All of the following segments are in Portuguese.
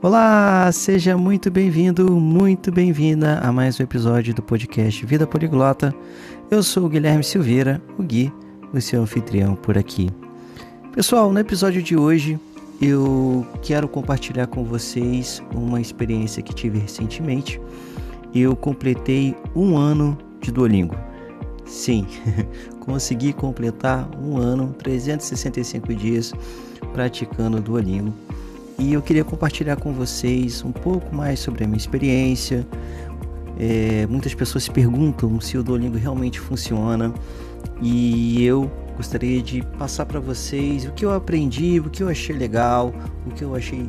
Olá, seja muito bem-vindo, muito bem-vinda a mais um episódio do podcast Vida Poliglota. Eu sou o Guilherme Silveira, o Gui, o seu anfitrião por aqui. Pessoal, no episódio de hoje eu quero compartilhar com vocês uma experiência que tive recentemente. Eu completei um ano de Duolingo. Sim, consegui completar um ano, 365 dias praticando Duolingo. E eu queria compartilhar com vocês um pouco mais sobre a minha experiência. Muitas pessoas se perguntam se o Duolingo realmente funciona. E eu gostaria de passar para vocês o que eu aprendi, o que eu achei legal, o que eu achei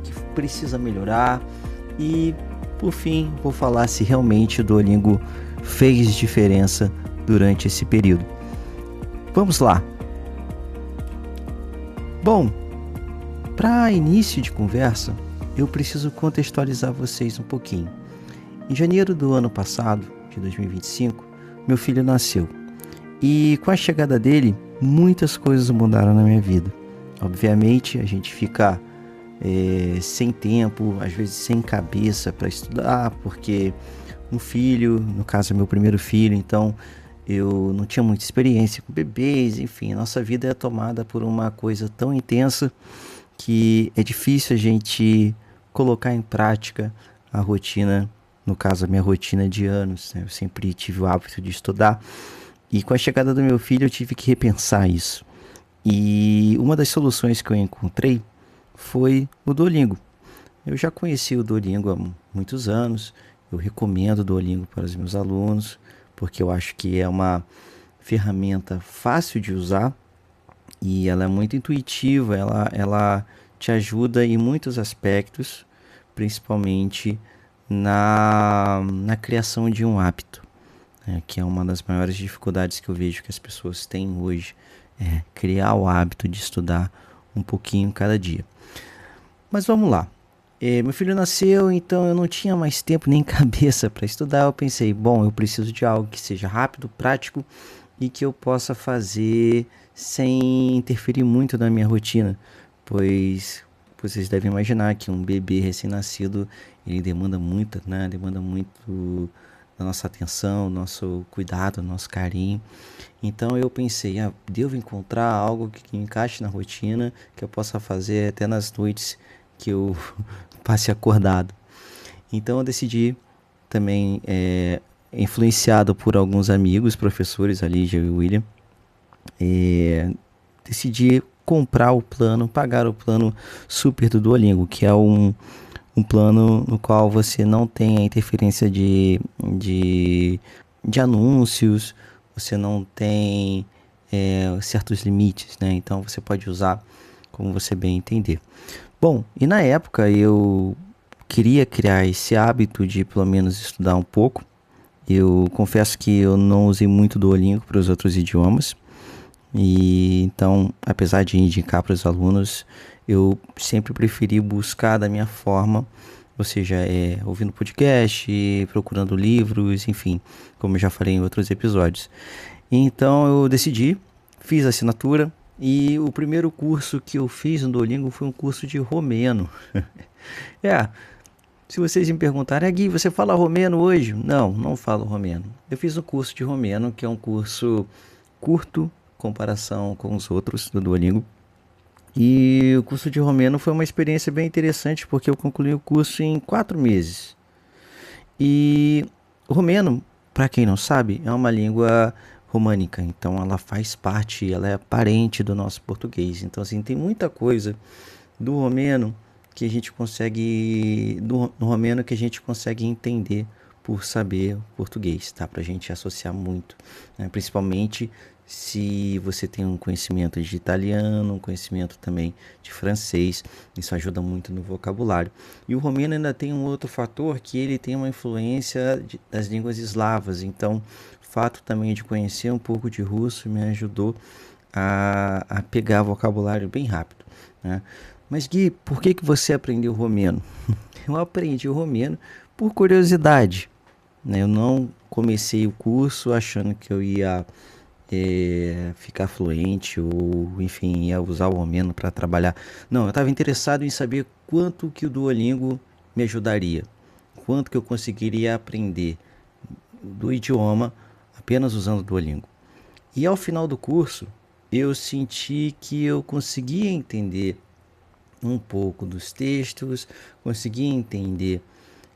que precisa melhorar. E, por fim, vou falar se realmente o Duolingo fez diferença durante esse período. Vamos lá! Bom, para início de conversa, eu preciso contextualizar vocês um pouquinho. Em janeiro do ano passado, de 2025, meu filho nasceu. E com a chegada dele, muitas coisas mudaram na minha vida. Obviamente, a gente fica sem tempo, às vezes sem cabeça para estudar, porque um filho, no caso é meu primeiro filho, então eu não tinha muita experiência com bebês, enfim, nossa vida é tomada por uma coisa tão intensa que é difícil a gente colocar em prática a rotina, no caso a minha rotina de anos, né? Eu sempre tive o hábito de estudar e com a chegada do meu filho eu tive que repensar isso. E uma das soluções que eu encontrei foi o Duolingo. Eu já conheci o Duolingo há muitos anos, eu recomendo o Duolingo para os meus alunos, porque eu acho que é uma ferramenta fácil de usar, e ela é muito intuitiva, ela te ajuda em muitos aspectos, principalmente na criação de um hábito, né, que é uma das maiores dificuldades que eu vejo que as pessoas têm hoje, é criar o hábito de estudar um pouquinho cada dia. Mas vamos lá. Meu filho nasceu, então eu não tinha mais tempo nem cabeça para estudar. Eu pensei, bom, eu preciso de algo que seja rápido, prático e que eu possa fazer sem interferir muito na minha rotina, pois vocês devem imaginar que um bebê recém-nascido, ele demanda muito, né? Demanda muito da nossa atenção, nosso cuidado, nosso carinho. Então eu pensei, devo encontrar algo que encaixe na rotina, que eu possa fazer até nas noites que eu passe acordado. Então eu decidi também, influenciado por alguns amigos, professores, a Lígia e o William, decidi comprar o plano, pagar o plano super do Duolingo, que é um plano no qual você não tem a interferência de anúncios, você não tem certos limites, né? Então você pode usar como você bem entender. Bom, e na época eu queria criar esse hábito de pelo menos estudar um pouco. Eu confesso que eu não usei muito Duolingo para os outros idiomas. E então, apesar de indicar para os alunos, eu sempre preferi buscar da minha forma, ou seja, ouvindo podcast, procurando livros, enfim, como eu já falei em outros episódios. Então eu decidi, fiz a assinatura e o primeiro curso que eu fiz no Duolingo foi um curso de romeno. Se vocês me perguntarem, Gui, você fala romeno hoje? Não, não falo romeno. Eu fiz um curso de romeno, que é um curso curto em comparação com os outros do Duolingo. E o curso de romeno foi uma experiência bem interessante, porque eu concluí o curso em 4 meses. E o romeno, para quem não sabe, é uma língua românica, então ela faz parte, ela é parente do nosso português. Então, assim, tem muita coisa do romeno que a gente consegue, no romeno que a gente consegue entender por saber português, tá? Pra gente associar muito, né? Principalmente se você tem um conhecimento de italiano, um conhecimento também de francês, isso ajuda muito no vocabulário. E o romeno ainda tem um outro fator, que ele tem uma influência das línguas eslavas, então o fato também de conhecer um pouco de russo me ajudou a pegar vocabulário bem rápido, né? Mas Gui, por que você aprendeu romeno? Eu aprendi o romeno por curiosidade, né? Eu não comecei o curso achando que eu ia ficar fluente ou, enfim, ia usar o Romeno para trabalhar. Não, eu estava interessado em saber quanto que o Duolingo me ajudaria, quanto que eu conseguiria aprender do idioma apenas usando o Duolingo. E ao final do curso, eu senti que eu conseguia entender um pouco dos textos, conseguia entender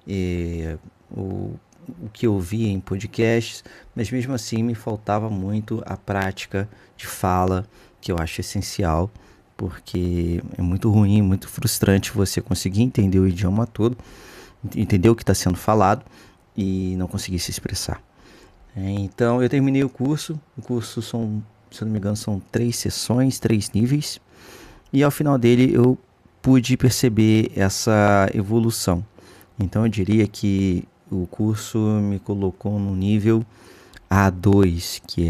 eh, o, o que eu via em podcasts, mas mesmo assim me faltava muito a prática de fala, que eu acho essencial, porque é muito ruim, muito frustrante você conseguir entender o idioma todo, entender o que está sendo falado e não conseguir se expressar. Então eu terminei o curso são, se eu não me engano, são 3 sessões, 3 níveis, e ao final dele eu pude perceber essa evolução. Então eu diria que o curso me colocou no nível A2, que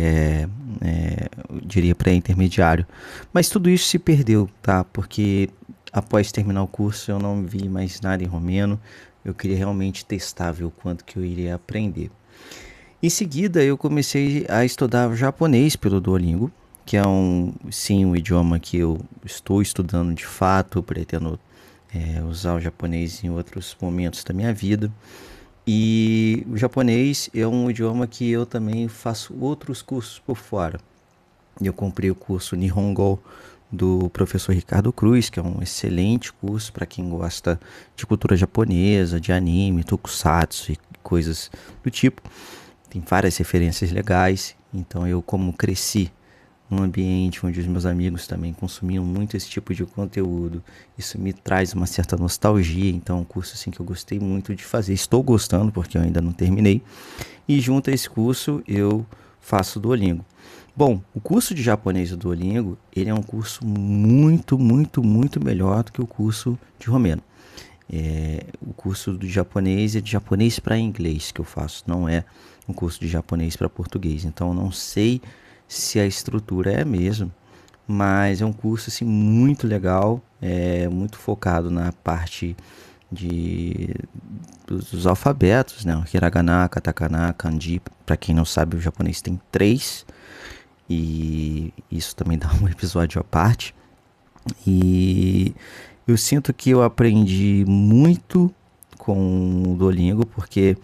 eu diria pré-intermediário. Mas tudo isso se perdeu, tá? Porque após terminar o curso eu não vi mais nada em romeno. Eu queria realmente testar, ver o quanto que eu iria aprender. Em seguida, eu comecei a estudar japonês pelo Duolingo, que é sim, um idioma que eu estou estudando de fato, pretendo usar o japonês em outros momentos da minha vida. E o japonês é um idioma que eu também faço outros cursos por fora. Eu comprei o curso Nihongo do professor Ricardo Cruz, que é um excelente curso para quem gosta de cultura japonesa, de anime, tokusatsu e coisas do tipo. Tem várias referências legais. Então eu, como cresci num ambiente onde os meus amigos também consumiam muito esse tipo de conteúdo, isso me traz uma certa nostalgia. Então é um curso assim que eu gostei muito de fazer. Estou gostando porque eu ainda não terminei. E junto a esse curso eu faço Duolingo. Bom, o curso de japonês do Duolingo, ele é um curso muito, muito, muito melhor do que o curso de romeno. O curso de japonês é de japonês para inglês que eu faço, não é um curso de japonês para português. Então eu não sei se a estrutura é a mesma, mas é um curso assim muito legal, muito focado na parte de dos alfabetos, né? O hiragana, katakana, kanji. Para quem não sabe, o japonês tem 3 e isso também dá um episódio à parte. E eu sinto que eu aprendi muito com o Duolingo, porque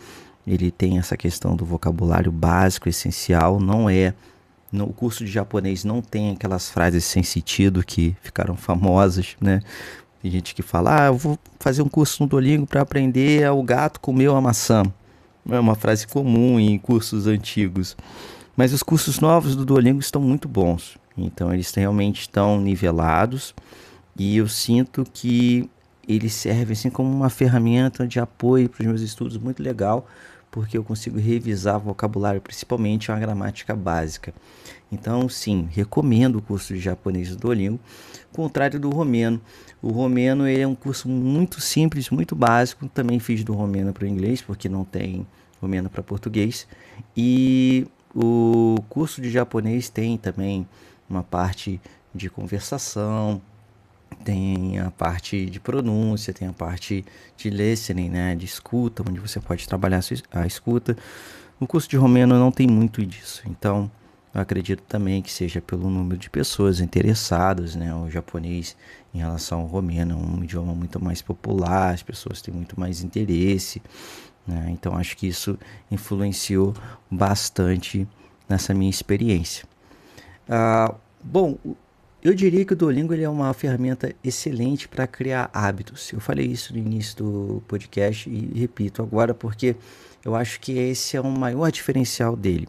ele tem essa questão do vocabulário básico, essencial. Não é. O curso de japonês não tem aquelas frases sem sentido que ficaram famosas, né? Tem gente que fala, eu vou fazer um curso no Duolingo para aprender o gato comeu a maçã. É uma frase comum em cursos antigos. Mas os cursos novos do Duolingo estão muito bons. Então eles realmente estão nivelados e eu sinto que ele serve assim como uma ferramenta de apoio para os meus estudos muito legal, porque eu consigo revisar vocabulário, principalmente a gramática básica. Então, sim, recomendo o curso de japonês do Duolingo, contrário do romeno. O romeno ele é um curso muito simples, muito básico. Também fiz do romeno para o inglês, porque não tem romeno para português. E o curso de japonês tem também uma parte de conversação, tem a parte de pronúncia, tem a parte de listening, né, de escuta, onde você pode trabalhar a escuta. O curso de romeno não tem muito disso, então eu acredito também que seja pelo número de pessoas interessadas, né, o japonês em relação ao romeno é um idioma muito mais popular, as pessoas têm muito mais interesse, né, então acho que isso influenciou bastante nessa minha experiência. Bom, eu diria que o Duolingo ele é uma ferramenta excelente para criar hábitos. Eu falei isso no início do podcast e repito agora porque eu acho que esse é o maior diferencial dele.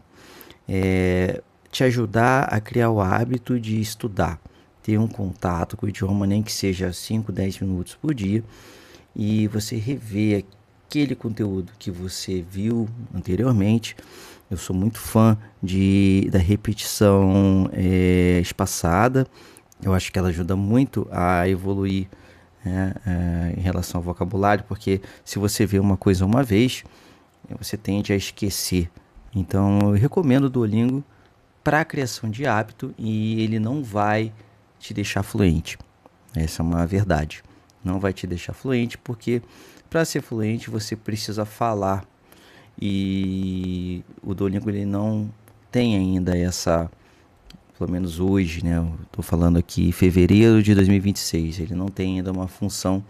Te ajudar a criar o hábito de estudar, ter um contato com o idioma, nem que seja 5, 10 minutos por dia, e você rever aquele conteúdo que você viu anteriormente. Eu sou muito fã da repetição espaçada. Eu acho que ela ajuda muito a evoluir, né, em relação ao vocabulário, porque se você vê uma coisa uma vez, você tende a esquecer. Então, eu recomendo o Duolingo para a criação de hábito e ele não vai te deixar fluente. Essa é uma verdade. Não vai te deixar fluente porque para ser fluente você precisa falar e o Duolingo ele não tem ainda pelo menos hoje, né? Eu tô falando aqui fevereiro de 2026. Ele não tem ainda uma função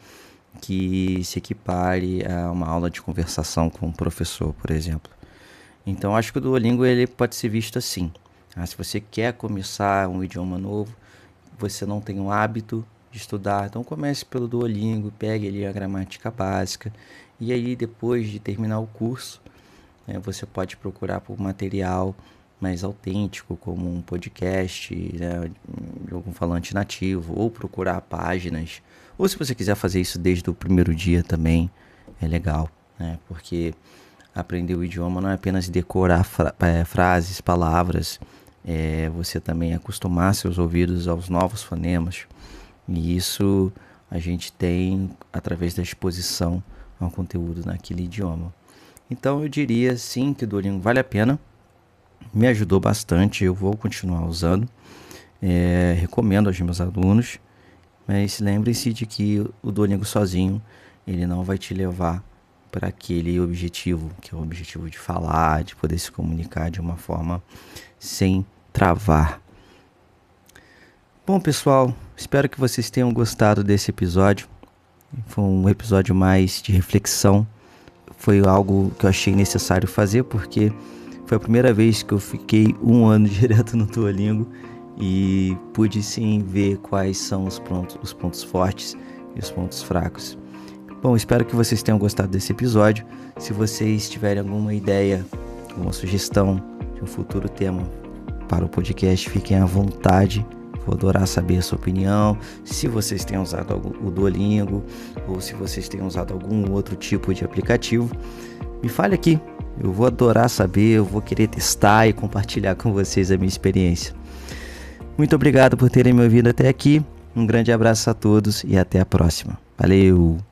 que se equipare a uma aula de conversação com um professor, por exemplo. Então, acho que o Duolingo ele pode ser visto assim. Se você quer começar um idioma novo, você não tem o hábito de estudar, então comece pelo Duolingo, pegue ali a gramática básica e aí depois de terminar o curso, você pode procurar por material mais autêntico, como um podcast, né, de algum falante nativo, ou procurar páginas, ou se você quiser fazer isso desde o primeiro dia também, é legal, né, porque aprender o idioma não é apenas decorar frases, palavras, você também acostumar seus ouvidos aos novos fonemas. E isso a gente tem através da exposição ao conteúdo naquele idioma. Então eu diria sim que o Duolingo vale a pena. Me ajudou bastante, eu vou continuar usando. Recomendo aos meus alunos. Mas lembrem-se de que o Duolingo sozinho, ele não vai te levar para aquele objetivo, que é o objetivo de falar, de poder se comunicar de uma forma sem travar. Bom, pessoal, espero que vocês tenham gostado desse episódio. Foi um episódio mais de reflexão. Foi algo que eu achei necessário fazer, porque foi a primeira vez que eu fiquei 1 ano direto no Duolingo e pude sim ver quais são os pontos fortes e os pontos fracos. Bom, espero que vocês tenham gostado desse episódio. Se vocês tiverem alguma ideia, alguma sugestão de um futuro tema para o podcast, fiquem à vontade. Vou adorar saber a sua opinião, se vocês têm usado o Duolingo ou se vocês têm usado algum outro tipo de aplicativo. Me fale aqui, eu vou adorar saber, eu vou querer testar e compartilhar com vocês a minha experiência. Muito obrigado por terem me ouvido até aqui, um grande abraço a todos e até a próxima. Valeu!